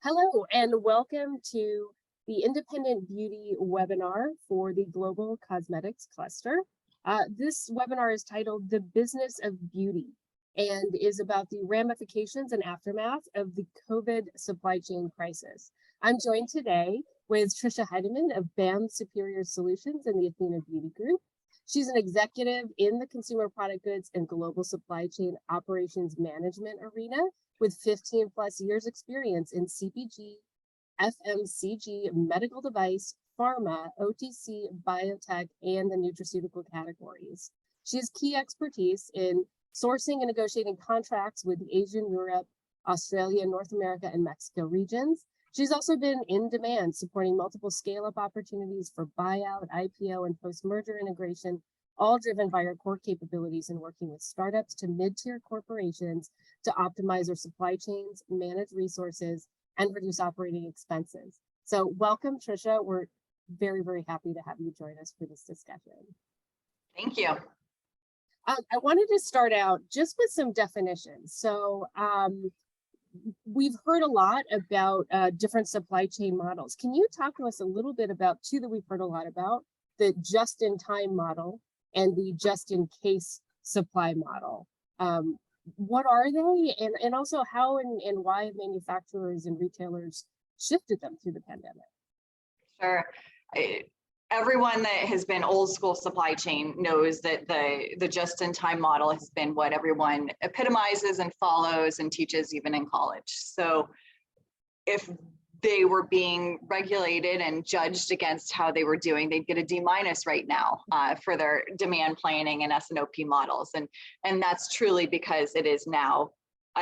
Hello, and welcome to the Independent Beauty webinar for the Global Cosmetics Cluster. This webinar is titled The Business of Beauty and is about the ramifications and aftermath of the COVID supply chain crisis. I'm joined today with Trisha Heidemann of BAM Superior Solutions in the Athena Beauty Group. She's an executive in the consumer product goods and global supply chain operations management arena with 15 plus years experience in CPG, FMCG, medical device, pharma, OTC, biotech, and the nutraceutical categories. She has key expertise in sourcing and negotiating contracts with the Asian, Europe, Australia, North America, and Mexico regions. She's also been in demand, supporting multiple scale-up opportunities for buyout, IPO, and post-merger integration, all driven by her core capabilities in working with startups to mid-tier corporations to optimize their supply chains, manage resources, and reduce operating expenses. So welcome, Trisha. We're very, very happy to have you join us for this discussion. Thank you. I wanted to start out just with some definitions. So we've heard a lot about different supply chain models. Can you talk to us a little bit about two that we've heard a lot about, the just-in-time model and the just-in-case supply model? What are they, and also how and why manufacturers and retailers shifted them through the pandemic? Sure. Everyone that has been old school supply chain knows that the just-in-time model has been what everyone epitomizes and follows and teaches even in college. So if they were being regulated and judged against how they were doing, they'd get a D- right now for their demand planning and S&OP models. And that's truly because it is now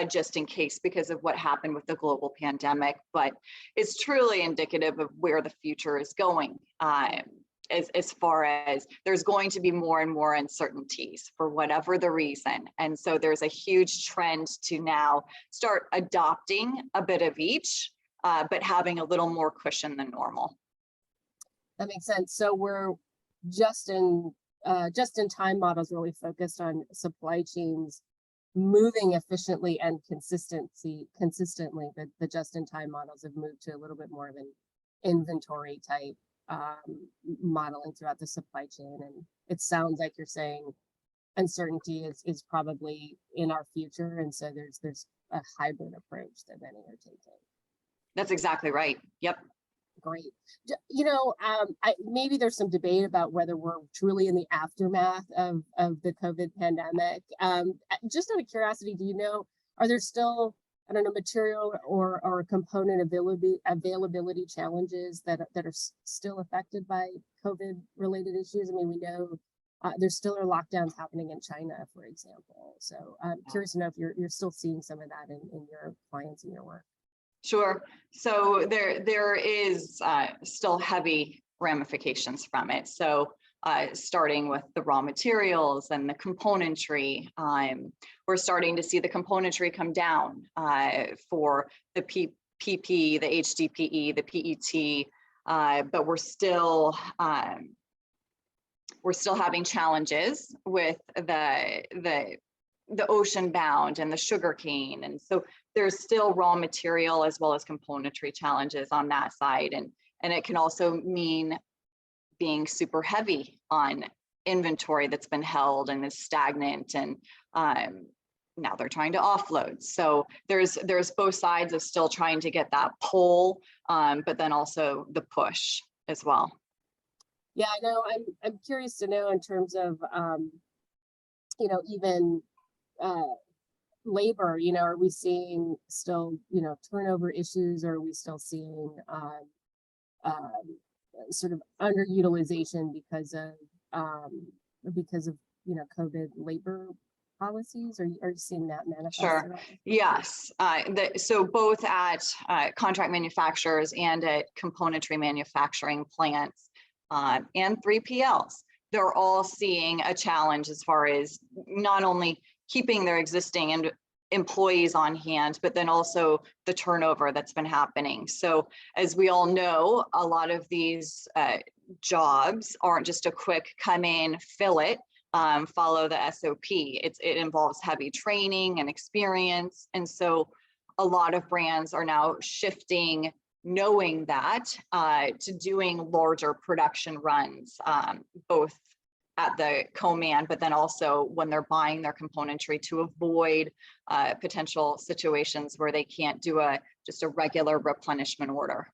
just in case because of what happened with the global pandemic, but it's truly indicative of where the future is going. As far as there's going to be more and more uncertainties for whatever the reason. And so there's a huge trend to now start adopting a bit of each, but having a little more cushion than normal. That makes sense. So we're just-in-time models really focused on supply chains moving efficiently and consistently. The just-in-time models have moved to a little bit more of an inventory type modeling throughout the supply chain. And it sounds like you're saying uncertainty is probably in our future. And so there's a hybrid approach that many are taking. That's exactly right. Yep. Great. Maybe there's some debate about whether we're truly in the aftermath of the COVID pandemic. Just out of curiosity, do you know, are there still, I don't know, material or component availability challenges that are still affected by COVID related issues? I mean, we know there still are lockdowns happening in China, for example. So I'm curious to know if you're still seeing some of that in your clients and your work. Sure. So there is still heavy ramifications from it. So starting with the raw materials and the componentry, we're starting to see the componentry come down for the PP, the HDPE, the PET, but we're still having challenges with the ocean bound and the sugarcane. And so there's still raw material as well as componentry challenges on that side. And it can also mean being super heavy on inventory that's been held and is stagnant, and now they're trying to offload. So there's both sides of still trying to get that pull, but then also the push as well. Yeah, I know. I'm curious to know in terms of even labor, are we seeing still, turnover issues, or are we still seeing sort of underutilization because of COVID labor policies? Are you seeing that manifest? Sure. Yes. So both at contract manufacturers and at componentry manufacturing plants and 3PLs, they're all seeing a challenge as far as not only keeping their existing employees on hand, but then also the turnover that's been happening. So as we all know, a lot of these jobs aren't just a quick come in, fill it, follow the SOP. It involves heavy training and experience. And so a lot of brands are now shifting, knowing that, to doing larger production runs, both at the co-man, but then also when they're buying their componentry to avoid potential situations where they can't do just a regular replenishment order.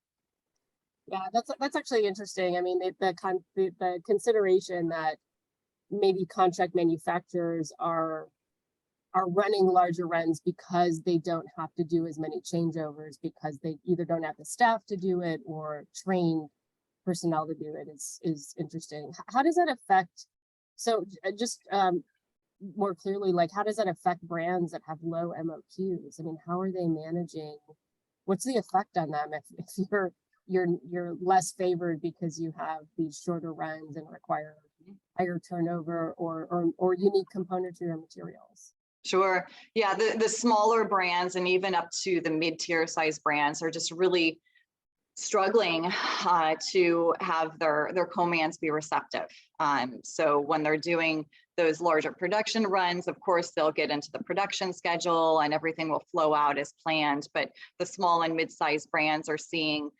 Yeah, that's actually interesting. I mean, the consideration that maybe contract manufacturers are running larger runs because they don't have to do as many changeovers because they either don't have the staff to do it or trained personnel to do it is interesting. How does that affect? So just more clearly, like, how does that affect brands that have low MOQs? I mean, how are they managing? What's the effect on them if you're less favored because you have these shorter runs and require higher turnover or unique componentry or materials? Sure. Yeah, the smaller brands and even up to the mid-tier size brands are just really struggling to have their co-mans be receptive. So when they're doing those larger production runs, of course, they'll get into the production schedule and everything will flow out as planned. But the small and mid-sized brands are seeing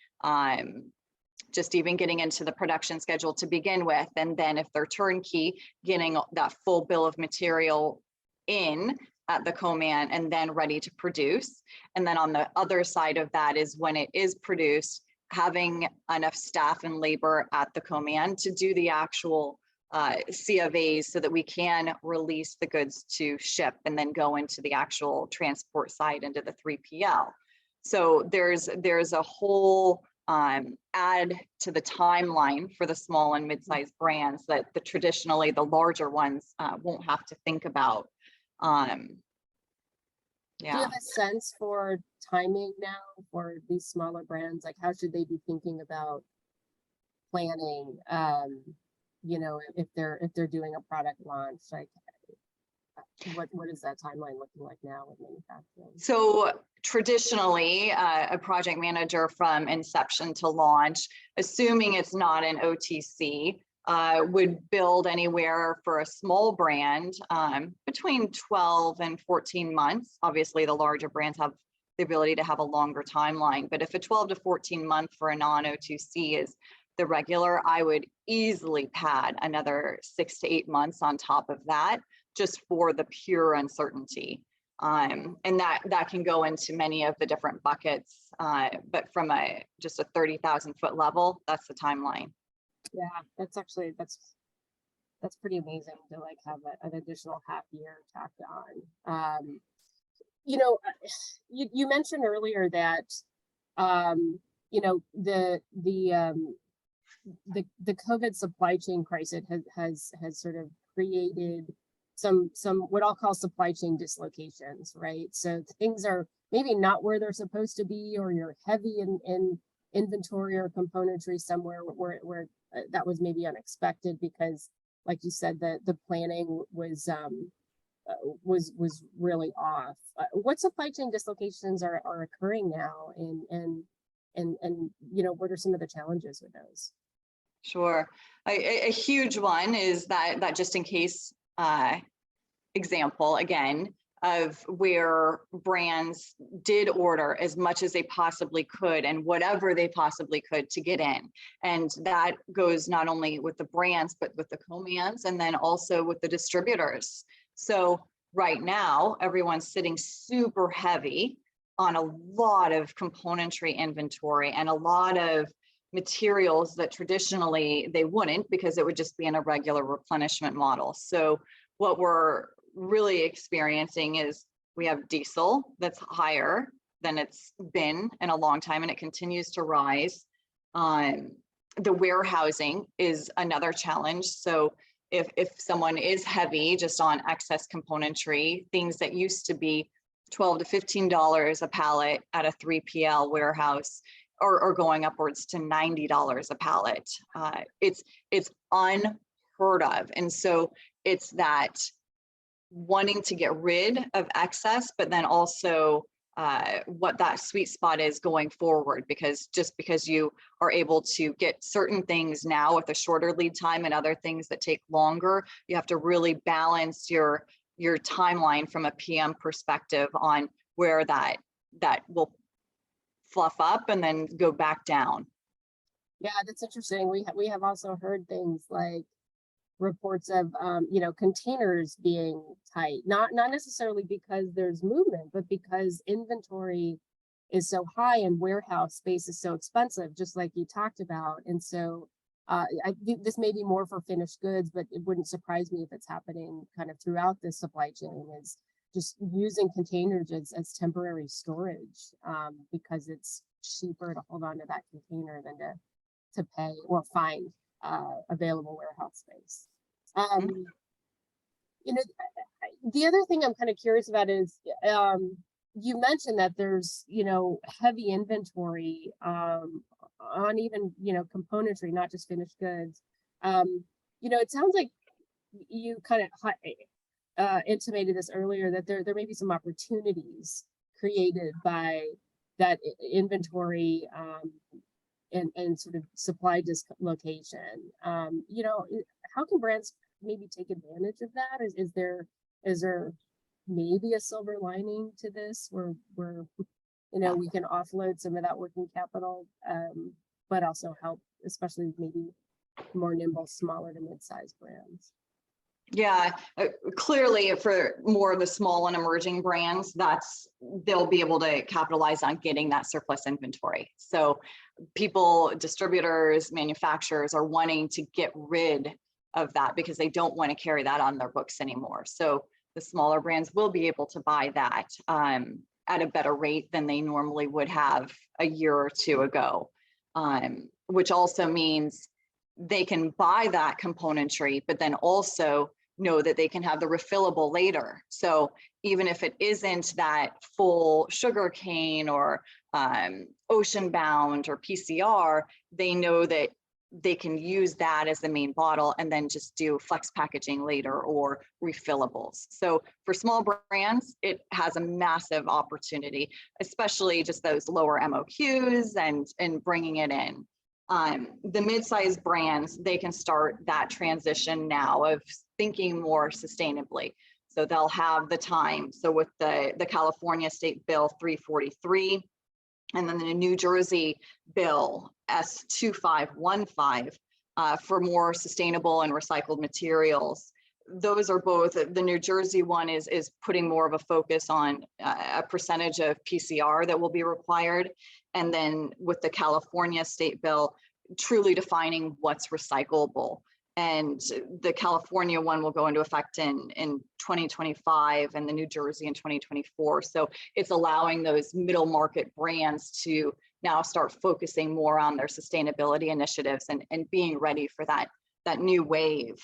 just even getting into the production schedule to begin with. And then if they're turnkey, getting that full bill of material in at the co-man and then ready to produce. And then on the other side of that is when it is produced, having enough staff and labor at the co-man to do the actual CFAs so that we can release the goods to ship and then go into the actual transport side into the 3PL. So there's a whole add to the timeline for the small and mid-sized brands that traditionally the larger ones won't have to think about. Do you have a sense for timing now for these smaller brands? Like, how should they be thinking about planning? You know, if they're doing a product launch, like what is that timeline looking like now with manufacturing? So traditionally, a project manager from inception to launch, assuming it's not an OTC, would build anywhere for a small brand between 12 and 14 months. Obviously, the larger brands have the ability to have a longer timeline, but if a 12 to 14 month for a non-OTC is the regular, I would easily pad another 6 to 8 months on top of that, just for the pure uncertainty. And that can go into many of the different buckets, but from just a 30,000 foot level, that's the timeline. Yeah, that's pretty amazing to like have an additional half year tacked on. You know, you mentioned earlier that you know, the COVID supply chain crisis has sort of created some what I'll call supply chain dislocations, right? So things are maybe not where they're supposed to be, or you're heavy in inventory or componentry somewhere where that was maybe unexpected because, like you said, the planning was really off. What supply chain dislocations are occurring now, and you know, what are some of the challenges with those? Sure. A huge one is that just in case example again of where brands did order as much as they possibly could and whatever they possibly could to get in. And that goes not only with the brands, but with the co-mans and then also with the distributors. So right now, everyone's sitting super heavy on a lot of componentry inventory and a lot of materials that traditionally they wouldn't, because it would just be in a regular replenishment model. So what we're really experiencing is we have diesel that's higher than it's been in a long time, and it continues to rise. The warehousing is another challenge. So if someone is heavy just on excess componentry, things that used to be $12 to $15 a pallet at a 3PL warehouse are going upwards to $90 a pallet. It's unheard of. And so it's that wanting to get rid of excess, but then also what that sweet spot is going forward, because just because you are able to get certain things now with a shorter lead time and other things that take longer, you have to really balance your timeline from a PM perspective on where that that will fluff up and then go back down. Yeah, that's interesting. We have also heard things like reports of you know, containers being tight, not necessarily because there's movement, but because inventory is so high and warehouse space is so expensive, just like you talked about. And so I think this may be more for finished goods, but it wouldn't surprise me if it's happening kind of throughout the supply chain, is just using containers as temporary storage, because it's cheaper to hold on to that container than to pay or find available warehouse space. Mhm. You know, the other thing I'm kind of curious about is you mentioned that there's, you know, heavy inventory on even, you know, componentry, not just finished goods. You know, it sounds like you kind of intimated this earlier, that there may be some opportunities created by that inventory and sort of supply dislocation. You know, how can brands maybe take advantage of that? Is there maybe a silver lining to this where you know, we can offload some of that working capital, but also help, especially maybe more nimble, smaller to mid-sized brands? Yeah, clearly for more of the small and emerging brands, they'll be able to capitalize on getting that surplus inventory. So people, distributors, manufacturers are wanting to get rid of that because they don't want to carry that on their books anymore. So the smaller brands will be able to buy that at a better rate than they normally would have a year or two ago, which also means they can buy that componentry, but then also know that they can have the refillable later. So even if it isn't that full sugar cane or ocean bound or PCR, they know that they can use that as the main bottle and then just do flex packaging later or refillables. So for small brands, it has a massive opportunity, especially just those lower MOQs and bringing it in. The mid-sized brands, they can start that transition now of thinking more sustainably. So they'll have the time. So with the California State Bill 343, and then the New Jersey Bill S2515 for more sustainable and recycled materials. Those are both, the New Jersey one is putting more of a focus on a percentage of PCR that will be required. And then with the California state bill, truly defining what's recyclable. And the California one will go into effect in 2025 and the New Jersey in 2024. So it's allowing those middle market brands to now start focusing more on their sustainability initiatives and being ready for that new wave.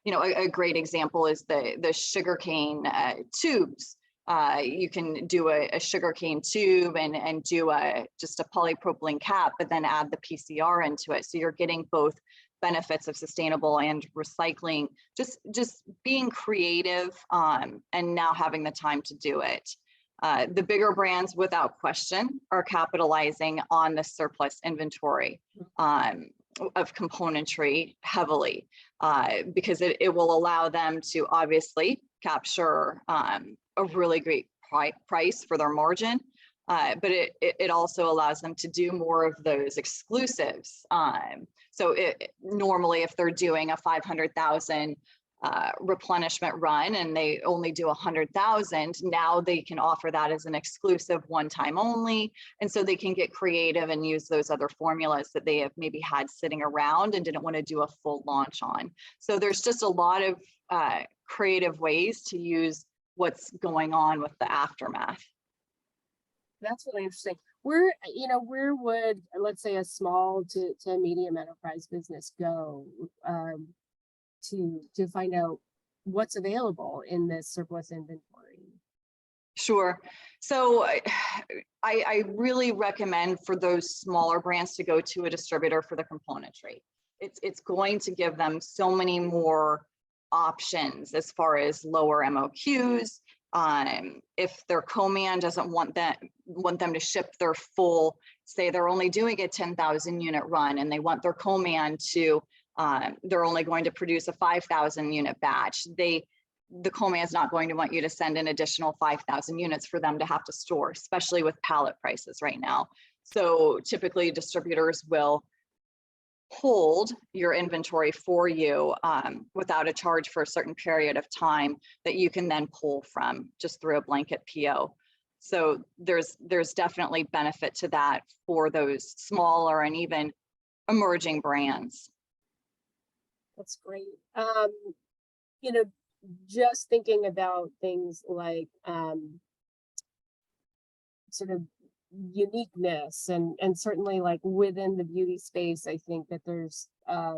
You know, a great example is the sugarcane tubes. You can do a sugarcane tube and do just a polypropylene cap, but then add the PCR into it. So you're getting both benefits of sustainable and recycling, just being creative and now having the time to do it. The bigger brands, without question, are capitalizing on the surplus inventory of componentry heavily because it will allow them to obviously capture a really great price for their margin, but it also allows them to do more of those exclusives. So normally if they're doing a 500,000 replenishment run and they only do 100,000, now they can offer that as an exclusive one time only. And so they can get creative and use those other formulas that they have maybe had sitting around and didn't want to do a full launch on. So there's just a lot of creative ways to use what's going on with the aftermath. That's really interesting. Where would, let's say, a small to medium enterprise business go to find out what's available in this surplus inventory? Sure. So I really recommend for those smaller brands to go to a distributor for the componentry. It's going to give them so many more options as far as lower MOQs. If their co-man doesn't want them to ship their full, say they're only doing a 10,000 unit run and they want their co-man to, they're only going to produce a 5,000 unit batch. the co-man is not going to want you to send an additional 5,000 units for them to have to store, especially with pallet prices right now. So typically distributors will hold your inventory for you without a charge for a certain period of time that you can then pull from just through a blanket PO. So there's definitely benefit to that for those smaller and even emerging brands. That's great. You know, just thinking about things like sort of uniqueness and certainly like within the beauty space, I think that there's a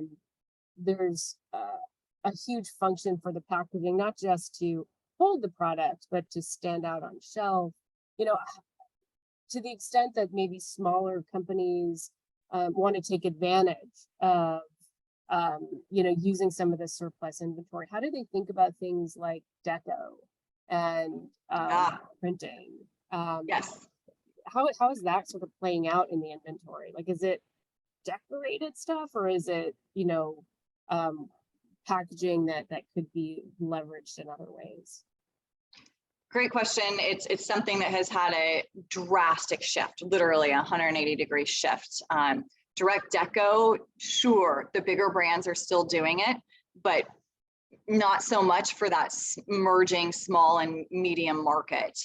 huge function for the packaging, not just to hold the product, but to stand out on shelf. You know, to the extent that maybe smaller companies want to take advantage of you know, using some of the surplus inventory, how do they think about things like deco and printing? Yes. How is that sort of playing out in the inventory? Like, is it decorated stuff, or is it, you know, packaging that could be leveraged in other ways? Great question. It's something that has had a drastic shift, literally a 180-degree shift. Direct deco, sure, the bigger brands are still doing it, but not so much for that emerging small and medium market,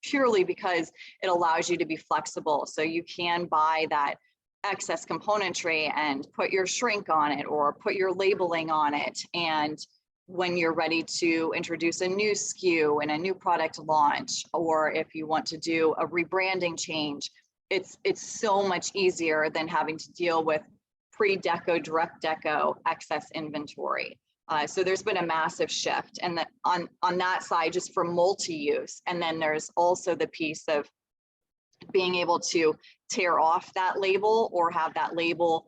purely because it allows you to be flexible. So you can buy that excess componentry and put your shrink on it or put your labeling on it. And when you're ready to introduce a new SKU and a new product launch, or if you want to do a rebranding change, it's so much easier than having to deal with pre-deco, direct deco, excess inventory. So there's been a massive shift, and that on that side, just for multi-use. And then there's also the piece of being able to tear off that label or have that label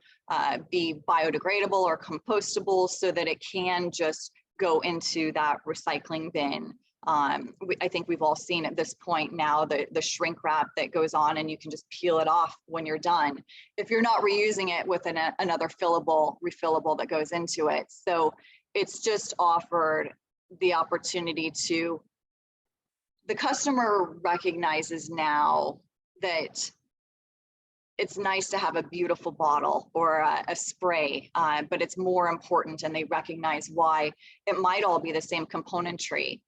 be biodegradable or compostable so that it can just go into that recycling bin. I think we've all seen at this point now the shrink wrap that goes on and you can just peel it off when you're done, if you're not reusing it with another refillable that goes into it. So it's just offered the opportunity to, the customer recognizes now that it's nice to have a beautiful bottle or a spray, but it's more important, and they recognize why it might all be the same componentry,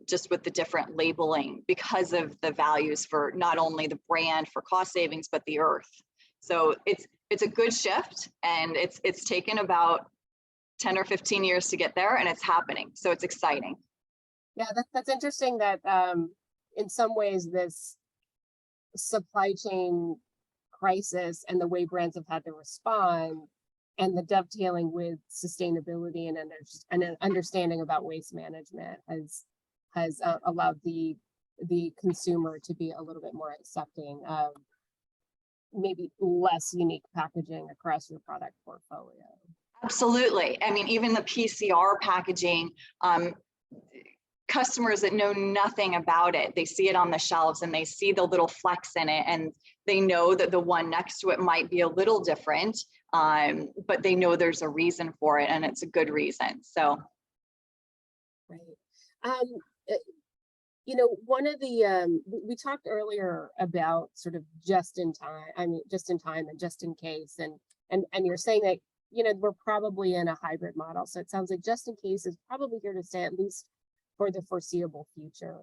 just with the different labeling because of the values for not only the brand for cost savings, but the earth. So it's a good shift, and it's taken about 10 or 15 years to get there, and it's happening. So it's exciting. Yeah, that's interesting that in some ways this supply chain crisis and the way brands have had to respond and the dovetailing with sustainability and an understanding about waste management has allowed the consumer to be a little bit more accepting of maybe less unique packaging across your product portfolio. Absolutely. I mean, even the PCR packaging, customers that know nothing about it, they see it on the shelves and they see the little flecks in it, and they know that the one next to it might be a little different, but they know there's a reason for it, and it's a good reason. So, right. You know, one of the we talked earlier about sort of just in time and just in case, and you're saying that, you know, we're probably in a hybrid model. So it sounds like just in case is probably here to stay, at least for the foreseeable future.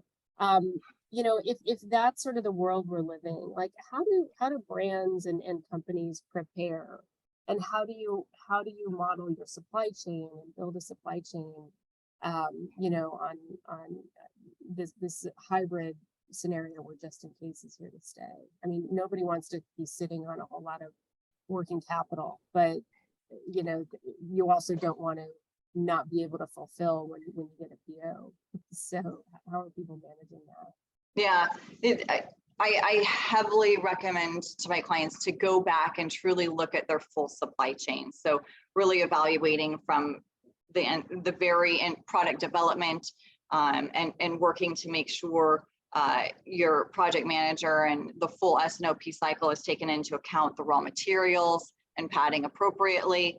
You know, if that's sort of the world we're living, like how do brands and companies prepare, and how do you model your supply chain and build a supply chain, you know, on this hybrid scenario where just in case is here to stay? I mean, nobody wants to be sitting on a whole lot of working capital, but you know, you also don't want to not be able to fulfill when you get a PO. So how are people managing that? Yeah, I heavily recommend to my clients to go back and truly look at their full supply chain. So really evaluating from the very end product development, and working to make sure your project manager and the full S&OP cycle is taken into account, the raw materials and padding appropriately.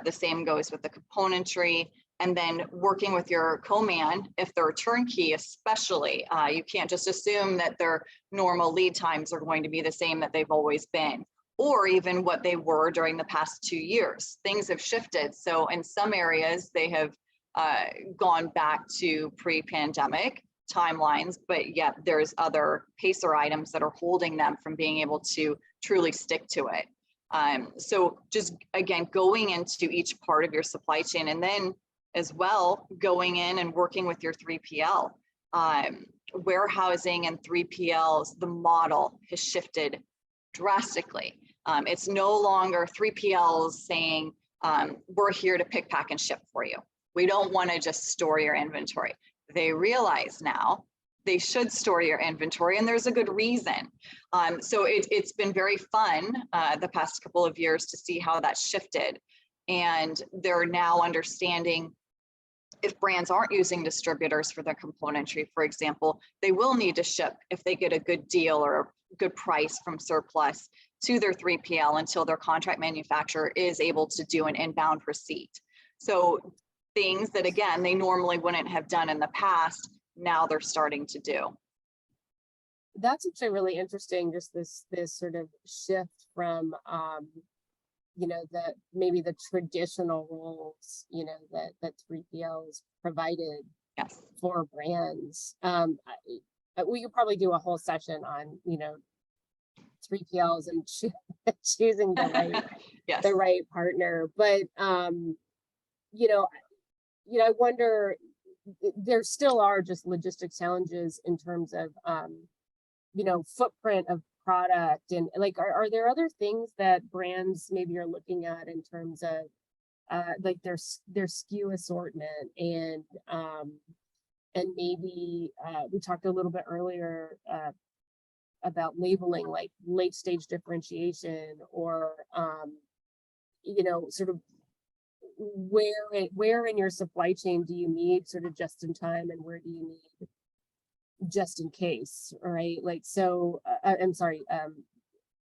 The same goes with the componentry. And then working with your co-man, if they're turnkey, especially, you can't just assume that their normal lead times are going to be the same that they've always been, or even what they were during the past 2 years. Things have shifted. So in some areas, they have gone back to pre-pandemic timelines, but yet there's other pacer items that are holding them from being able to truly stick to it. So just, again, going into each part of your supply chain, and then as well, going in and working with your 3PL. Warehousing and 3PLs, the model has shifted drastically. It's no longer 3PLs saying, we're here to pick, pack, and ship for you. We don't want to just store your inventory. They realize now they should store your inventory, and there's a good reason. So it's been very fun the past couple of years to see how that shifted. And they're now understanding, if brands aren't using distributors for their componentry, for example, they will need to ship if they get a good deal or a good price from surplus to their 3PL until their contract manufacturer is able to do an inbound receipt. So things that, again, they normally wouldn't have done in the past, now they're starting to do. That's actually really interesting, just this sort of shift from you know, maybe the traditional roles, you know, that 3PLs provided Yes. for brands. We could probably do a whole session on, you know, 3PLs and choosing the right Yes. the right partner. But you know, I wonder, there still are just logistic challenges in terms of you know, footprint of product, and like, are there other things that brands maybe are looking at in terms of like their SKU assortment, and maybe we talked a little bit earlier about labeling, like late stage differentiation, or you know, sort of where in your supply chain do you need sort of just in time, and where do you need just in case, right? Like, so I'm sorry,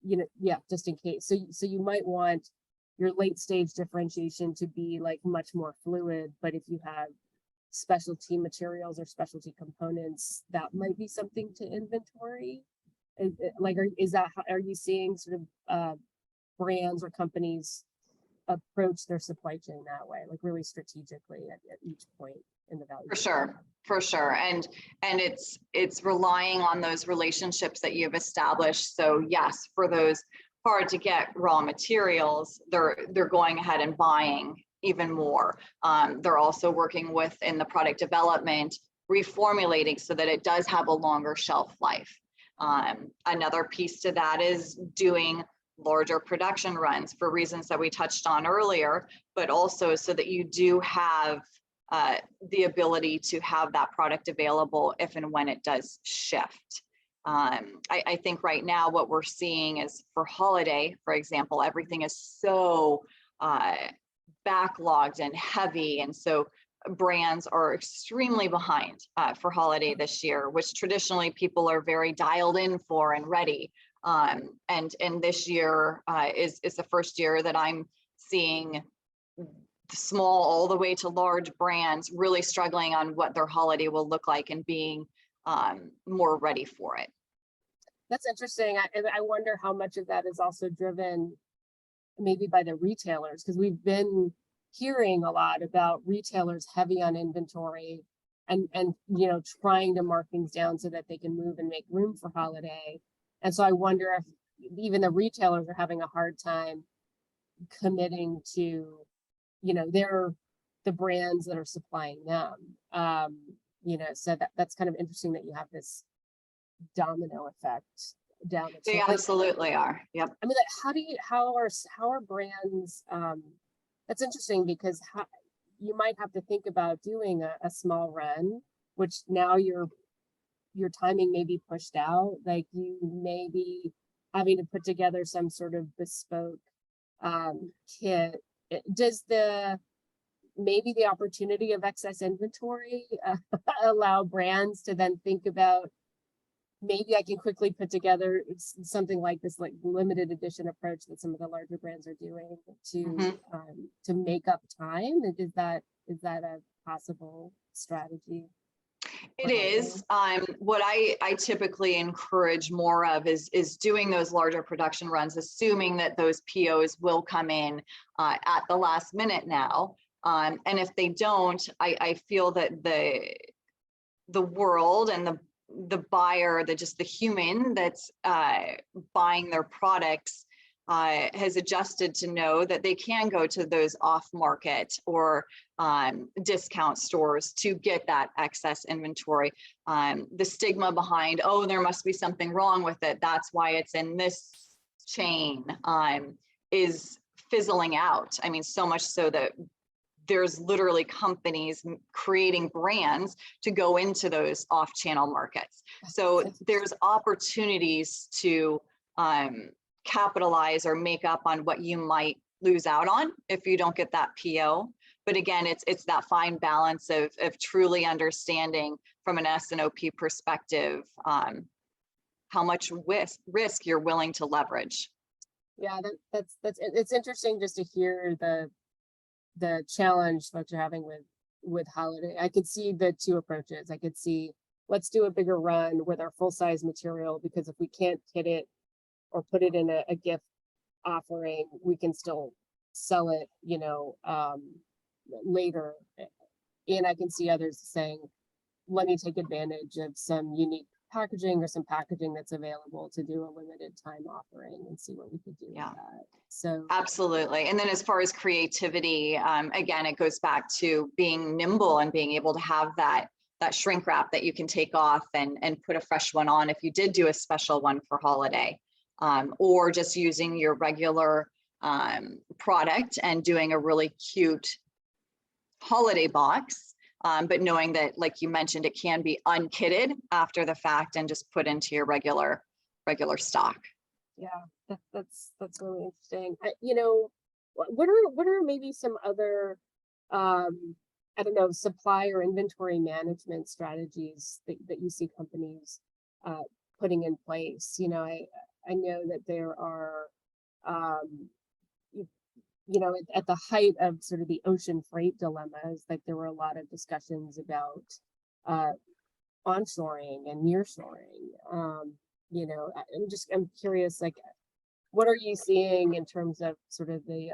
you know, yeah, just in case. So you might want your late stage differentiation to be like much more fluid, but if you have specialty materials or specialty components, that might be something to inventory. Like, are you seeing sort of brands or companies approach their supply chain that way, like really strategically at each point in the value chain? For sure. And it's relying on those relationships that you've established. So yes, for those hard to get raw materials, they're going ahead and buying even more. They're also working with, in the product development, reformulating so that it does have a longer shelf life. Another piece to that is doing larger production runs for reasons that we touched on earlier, but also so that you do have the ability to have that product available if and when it does shift. I think right now what we're seeing is, for holiday, for example, everything is so backlogged and heavy. And so brands are extremely behind for holiday this year, which traditionally people are very dialed in for and ready. And this year is the first year that I'm seeing small all the way to large brands really struggling on what their holiday will look like and being more ready for it. That's interesting. I wonder how much of that is also driven maybe by the retailers, because we've been hearing a lot about retailers heavy on inventory and you know, trying to mark things down so that they can move and make room for holiday. And so I wonder if even the retailers are having a hard time committing to, you know, the brands that are supplying them. You know, so that's kind of interesting that you have this domino effect down the They chain. absolutely are. Yep. I mean, like, how are brands? That's interesting, because you might have to think about doing a small run, which now your timing may be pushed out. Like, you may be having to put together some sort of bespoke kit. Does maybe the opportunity of excess inventory allow brands to then think about maybe I can quickly put together something like this, like limited edition approach that some of the larger brands are doing to make up time. Is that a possible strategy? It is. What I typically encourage more of is doing those larger production runs, assuming that those POs will come in at the last minute now. And if they don't, I feel that the world and the buyer, just the human that's buying their products has adjusted to know that they can go to those off market or discount stores to get that excess inventory. The stigma behind, oh, there must be something wrong with it, that's why it's in this chain, is fizzling out. I mean, so much so that there's literally companies creating brands to go into those off-channel markets. So there's opportunities to capitalize or make up on what you might lose out on if you don't get that PO. But again, it's that fine balance of truly understanding from an S&OP perspective how much risk you're willing to leverage. Yeah, it's interesting just to hear the challenge that you're having with holiday. I could see the two approaches. I could see, let's do a bigger run with our full size material, because if we can't hit it or put it in a gift offering, we can still sell it, later. And I can see others saying, let me take advantage of some unique packaging or some packaging that's available to do a limited time offering and see what we could do with that. So absolutely. And then as far as creativity, again, it goes back to being nimble and being able to have that shrink wrap that you can take off and put a fresh one on if you did do a special one for holiday, or just using your regular product and doing a really cute holiday box, but knowing that, like you mentioned, it can be unkitted after the fact and just put into your regular stock. Yeah, that's really interesting. What are maybe some other I don't know, supply or inventory management strategies that you see companies putting in place? I know that there are at the height of sort of the ocean freight dilemmas, like there were a lot of discussions about onshoring and nearshoring. I'm curious, like, what are you seeing in terms of sort of the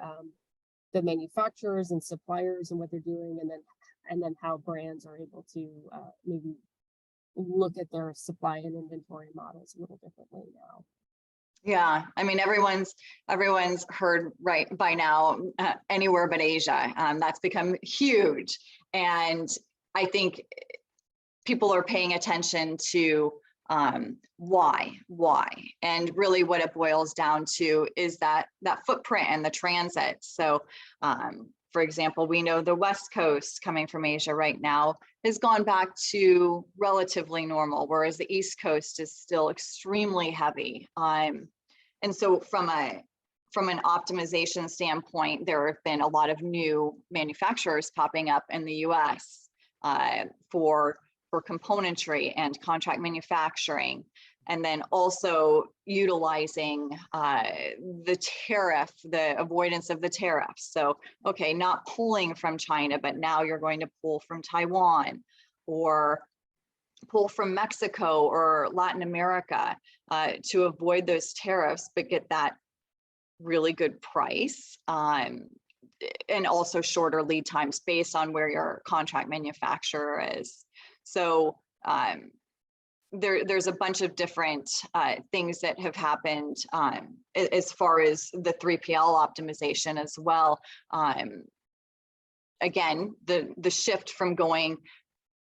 manufacturers and suppliers and what they're doing, and then how brands are able to maybe look at their supply and inventory models a little differently now? Yeah, I mean, everyone's heard right by now, anywhere but Asia. That's become huge. And I think people are paying attention to why, and really what it boils down to is that footprint and the transit. So for example, we know the West Coast coming from Asia right now has gone back to relatively normal, whereas the East Coast is still extremely heavy. And so from an optimization standpoint, there have been a lot of new manufacturers popping up in the US for componentry and contract manufacturing, and then also utilizing the avoidance of the tariffs. So, okay, not pulling from China, but now you're going to pull from Taiwan or pull from Mexico or Latin America to avoid those tariffs, but get that really good price. And also shorter lead times based on where your contract manufacturer is. So there's a bunch of different things that have happened as far as the 3PL optimization as well. Again, the shift from going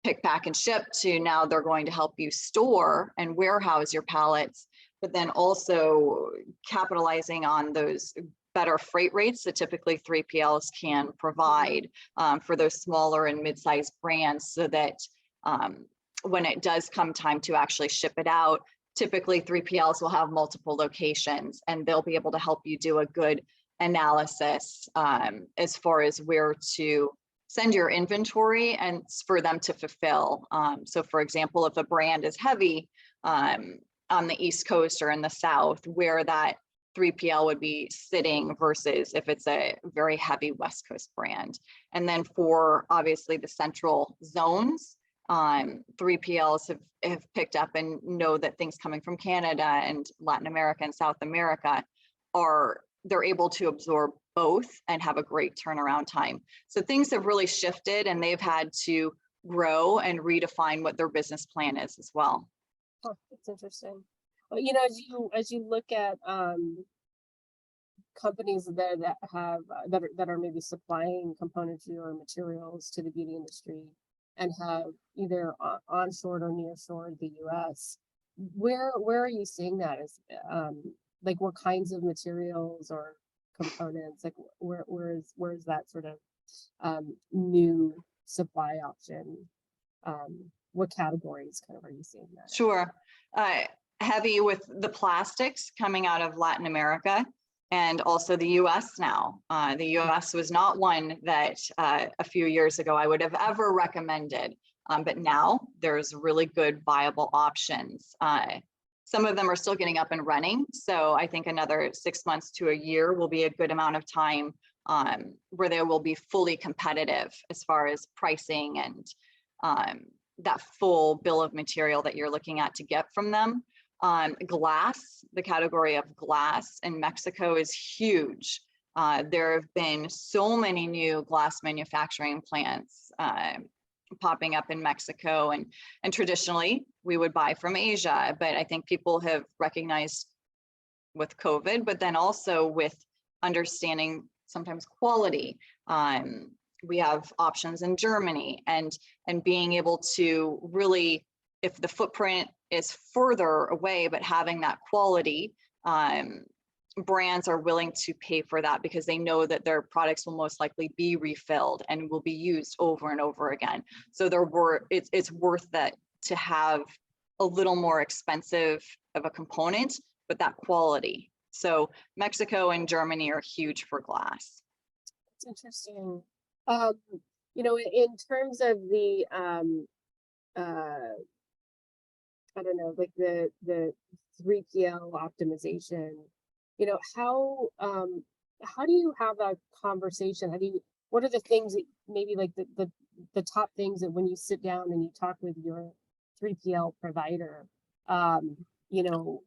pick, pack, and ship to now they're going to help you store and warehouse your pallets, but then also capitalizing on those better freight rates that typically 3PLs can provide for those smaller and mid-sized brands, so that when it does come time to actually ship it out, typically 3PLs will have multiple locations and they'll be able to help you do a good analysis as far as where to send your inventory and for them to fulfill. So for example, if a brand is heavy on the East Coast or in the South, where that 3PL would be sitting versus if it's a very heavy West Coast brand. And then for obviously the central zones, 3PLs have picked up and know that things coming from Canada and Latin America and South America they're able to absorb both and have a great turnaround time. So things have really shifted and they've had to grow and redefine what their business plan is as well. Oh, that's interesting. Well, you know, as you look at companies that have that are maybe supplying componentry or materials to the beauty industry and have either onshored or nearshored the U.S., where are you seeing that? Is like what kinds of materials or components? Like where is that sort of new supply option? What categories kind of are you seeing that? Sure. Heavy with the plastics coming out of Latin America and also the US now. The US was not one that a few years ago I would have ever recommended, but now there's really good viable options. Some of them are still getting up and running. So I think another 6 months to a year will be a good amount of time where they will be fully competitive as far as pricing and that full bill of material that you're looking at to get from them. Glass, the category of glass in Mexico is huge. There have been so many new glass manufacturing plants popping up in Mexico, and traditionally we would buy from Asia, but I think people have recognized with COVID, but then also with understanding sometimes quality. We have options in Germany and being able to really, if the footprint is further away, but having that quality, brands are willing to pay for that because they know that their products will most likely be refilled and will be used over and over again. So it's worth that to have a little more expensive of a component, but that quality. So Mexico and Germany are huge for glass. It's interesting. You know, in terms of the I don't know, like the 3PL optimization, you know, how do you have that conversation? What are the things that maybe like the top things that when you sit down and you talk with your 3PL provider, you know,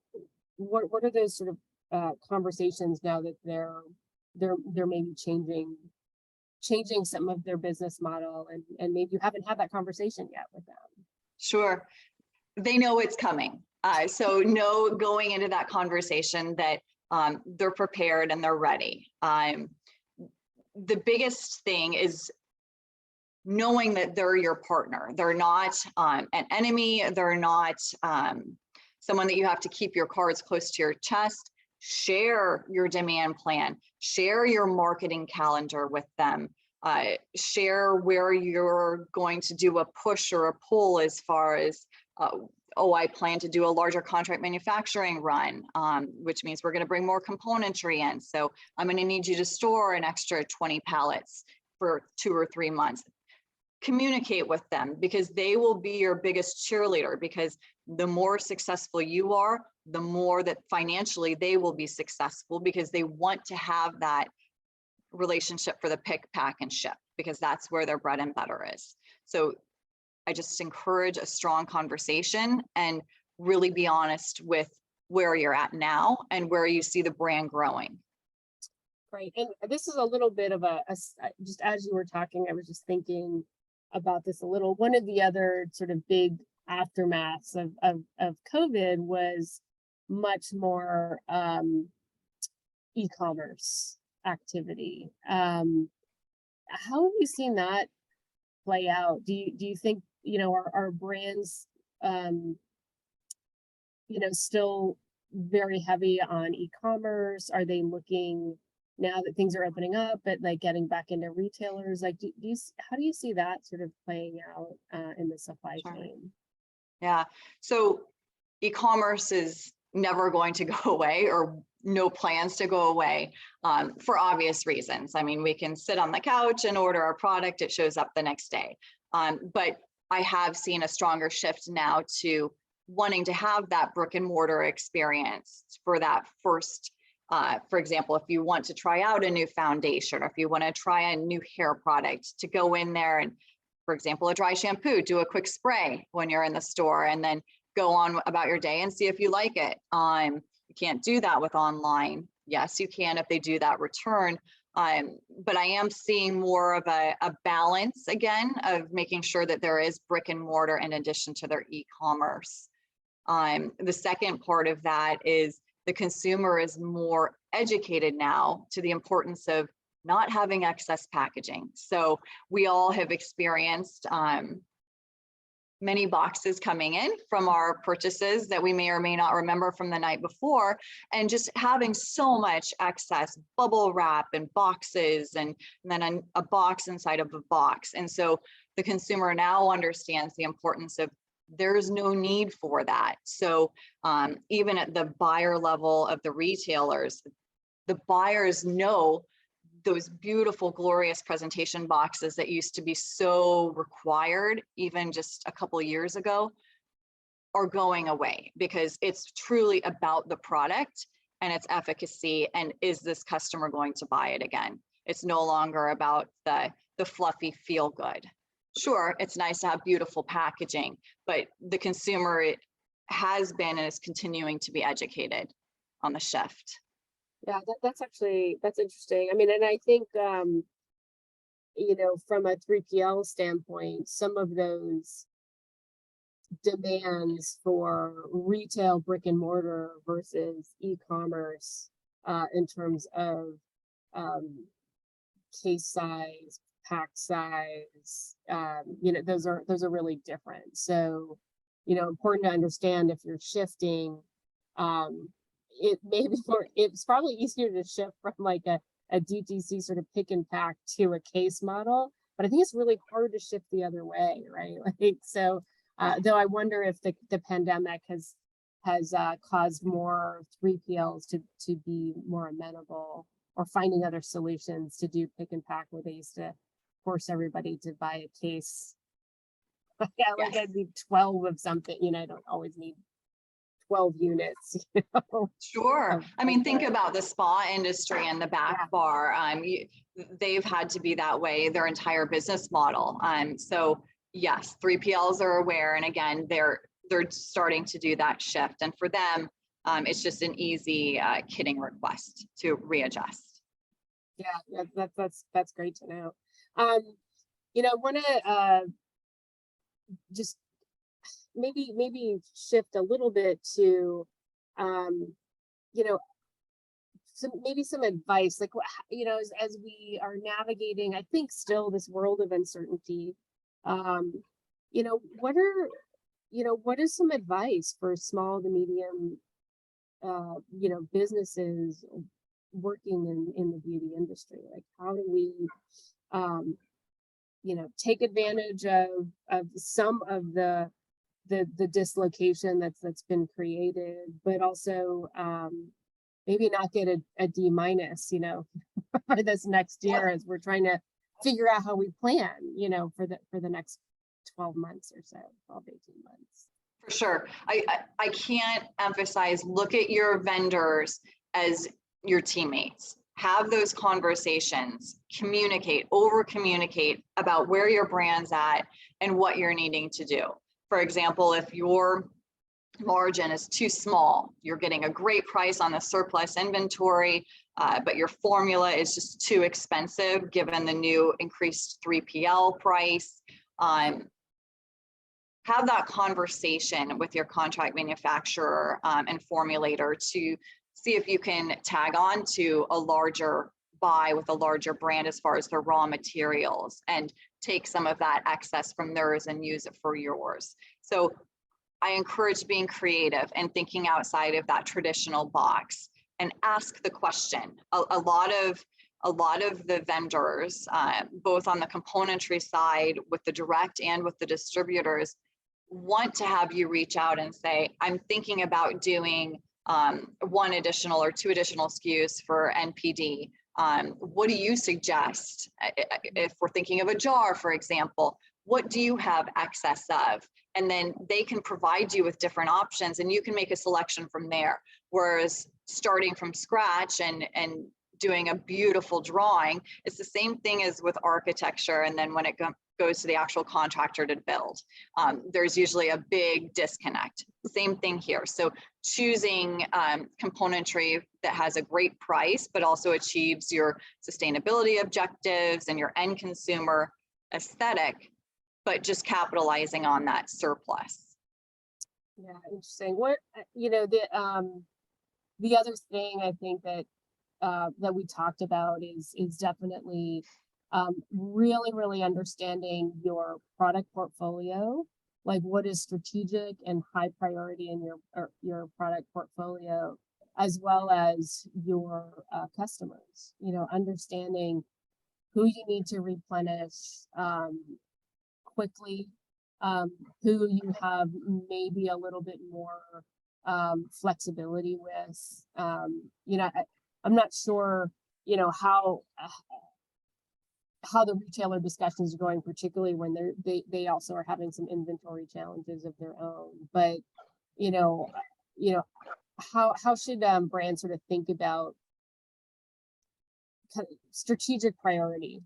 what are those sort of conversations now that they're maybe changing some of their business model and maybe you haven't had that conversation yet with them? Sure. They know it's coming. So going into that conversation that they're prepared and they're ready. The biggest thing is knowing that they're your partner. They're not an enemy. They're not someone that you have to keep your cards close to your chest. Share your demand plan. Share your marketing calendar with them. Share where you're going to do a push or a pull as far as I plan to do a larger contract manufacturing run, which means we're going to bring more componentry in. So I'm going to need you to store an extra 20 pallets for 2 or 3 months. Communicate with them because they will be your biggest cheerleader, because the more successful you are, the more that financially they will be successful, because they want to have that relationship for the pick, pack, and ship, because that's where their bread and butter is. So I just encourage a strong conversation and really be honest with where you're at now and where you see the brand growing. Right. And this is a little bit of just as you were talking, I was just thinking about this a little. One of the other sort of big aftermaths of COVID was much more e-commerce activity. How have you seen that play out? Do you think, you know, are brands, you know, still very heavy on e-commerce? Are they looking now that things are opening up, but like getting back into retailers? Like, how do you see that sort of playing out in the supply chain? Yeah. So e-commerce is never going to go away, or no plans to go away, for obvious reasons. I mean, we can sit on the couch and order our product, it shows up the next day. But I have seen a stronger shift now to wanting to have that brick and mortar experience for that first, for example, if you want to try out a new foundation, or if you want to try a new hair product, to go in there and, for example, a dry shampoo, do a quick spray when you're in the store, and then go on about your day and see if you like it. You can't do that with online. Yes, you can if they do that return. But I am seeing more of a balance again of making sure that there is brick and mortar in addition to their e-commerce. The second part of that is the consumer is more educated now to the importance of not having excess packaging. So we all have experienced many boxes coming in from our purchases that we may or may not remember from the night before, and just having so much excess bubble wrap and boxes, and then a box inside of a box. And so the consumer now understands the importance of, there's no need for that. So even at the buyer level of the retailers, the buyers know those beautiful, glorious presentation boxes that used to be so required even just a couple of years ago are going away, because it's truly about the product and its efficacy, and is this customer going to buy it again? It's no longer about the fluffy feel good. Sure, it's nice to have beautiful packaging, but the consumer has been and is continuing to be educated on the shift. Yeah, that's interesting. I mean, and I think, from a 3PL standpoint, some of those demands for retail brick and mortar versus e-commerce, in terms of case size, pack size, those are really different. So, important to understand if you're shifting, it may be more, it's probably easier to shift from like a DTC sort of pick and pack to a case model, but I think it's really hard to shift the other way, right? Like, so, though I wonder if the pandemic has caused more 3PLs to be more amenable, or finding other solutions to do pick and pack, where they used to force everybody to buy a case. Yeah, like Yes. I'd need 12 of something, I don't always need 12 units. Sure. I mean, think of- about the spa industry and the back Yeah. bar. They've had to be that way their entire business model. So yes, 3PLs are aware, and again, they're starting to do that shift. And for them, it's just an easy kitting request to readjust. Yeah, that's great to know. I want to just maybe shift a little bit to, some advice, like, as we are navigating, I think, still this world of uncertainty. What is some advice for small to medium, businesses working in the beauty industry? Like, how do we, take advantage of some of the dislocation that's been created, but also, maybe not get a D minus, for this next year, as we're trying to figure out how we plan, for the next 12 months or so, 12 to 18 months. For sure. I can't emphasize, look at your vendors as your teammates. Have those conversations, communicate, over communicate about where your brand's at and what you're needing to do. For example, if your margin is too small, you're getting a great price on the surplus inventory, but your formula is just too expensive given the new increased 3PL price. Have that conversation with your contract manufacturer and formulator to see if you can tag on to a larger buy with a larger brand as far as their raw materials, and take some of that excess from theirs and use it for yours. So I encourage being creative and thinking outside of that traditional box, and ask the question. A lot of the vendors, both on the componentry side with the direct and with the distributors, want to have you reach out and say, I'm thinking about doing one additional or two additional SKUs for NPD. What do you suggest? If we're thinking of a jar, for example, what do you have excess of? And then they can provide you with different options and you can make a selection from there. Whereas starting from scratch and doing a beautiful drawing, it's the same thing as with architecture. And then when it goes to the actual contractor to build, there's usually a big disconnect. Same thing here. So choosing componentry that has a great price, but also achieves your sustainability objectives and your end consumer aesthetic, but just capitalizing on that surplus. Yeah, interesting. What, the other thing I think that that we talked about is definitely really understanding your product portfolio, like what is strategic and high priority in your product portfolio, as well as your customers. Understanding who you need to replenish quickly, who you have maybe a little bit more flexibility with. I'm not sure, how the retailer discussions are going, particularly when they also are having some inventory challenges of their own. But how should brands sort of think about kind of strategic priority,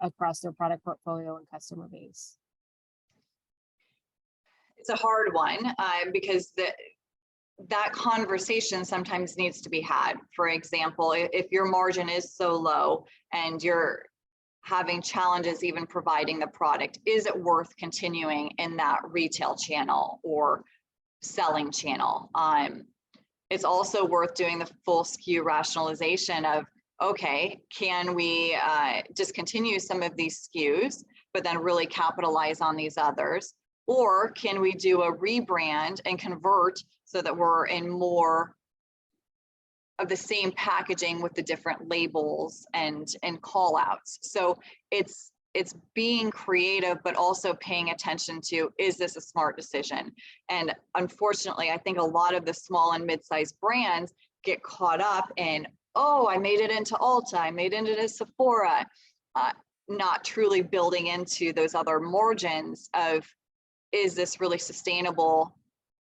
across their product portfolio and customer base? It's a hard one because that conversation sometimes needs to be had. For example, if your margin is so low and you're having challenges even providing the product, is it worth continuing in that retail channel or selling channel? It's also worth doing the full SKU rationalization of, okay, can we discontinue some of these SKUs, but then really capitalize on these others? Or can we do a rebrand and convert so that we're in more of the same packaging with the different labels and call outs? So it's being creative, but also paying attention to, is this a smart decision? And unfortunately, I think a lot of the small and mid-sized brands get caught up in, oh, I made it into Ulta, I made it into Sephora, not truly building into those other margins of, is this really sustainable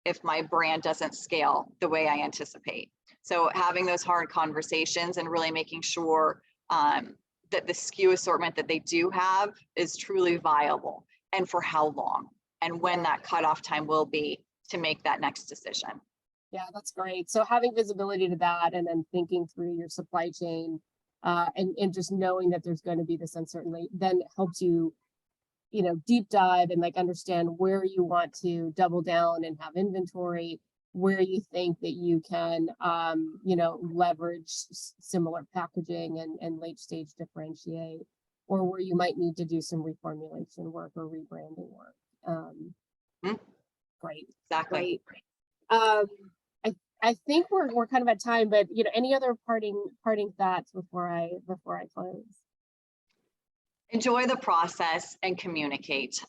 if my brand doesn't scale the way I anticipate? So having those hard conversations and really making sure that the SKU assortment that they do have is truly viable, and for how long, and when that cutoff time will be to make that next decision. Yeah, that's great. So having visibility to that and then thinking through your supply chain and just knowing that there's going to be this uncertainty then helps you, deep dive and like understand where you want to double down and have inventory, where you think that you can, leverage similar packaging and late stage differentiate, or where you might need to do some reformulation work or rebranding work. Great. Exactly. Great. I think we're kind of at time, but any other parting thoughts before I close? Enjoy the process and communicate.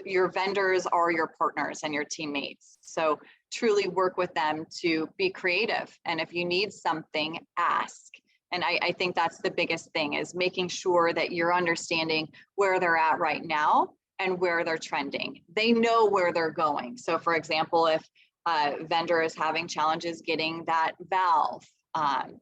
Your vendors are your partners and your teammates. So truly work with them to be creative. And if you need something, ask. And I think that's the biggest thing, is making sure that you're understanding where they're at right now and where they're trending. They know where they're going. So for example, if a vendor is having challenges getting that valve,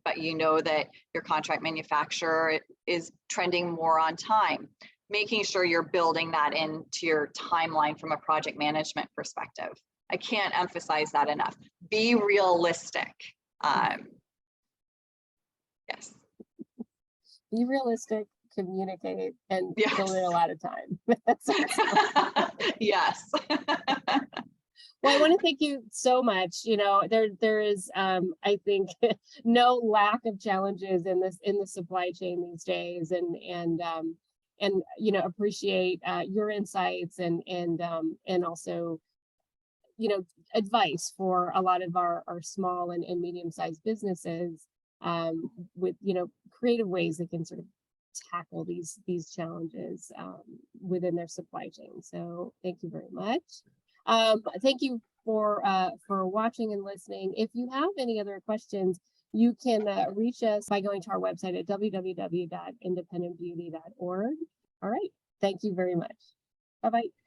but you know that your contract manufacturer is trending more on time, making sure you're building that into your timeline from a project management perspective. I can't emphasize that enough. Be realistic. Yes. Be realistic, communicate, and Yes. build it a lot of time. Yes. Well, I want to thank you so much. There is, I think, no lack of challenges in the supply chain these days, and appreciate your insights and also, advice for a lot of our small and medium-sized businesses, with creative ways they can sort of tackle these challenges within their supply chain. So thank you very much. Thank you for watching and listening. If you have any other questions, you can reach us by going to our website at www.independentbeauty.org. All right. Thank you very much. Bye-bye.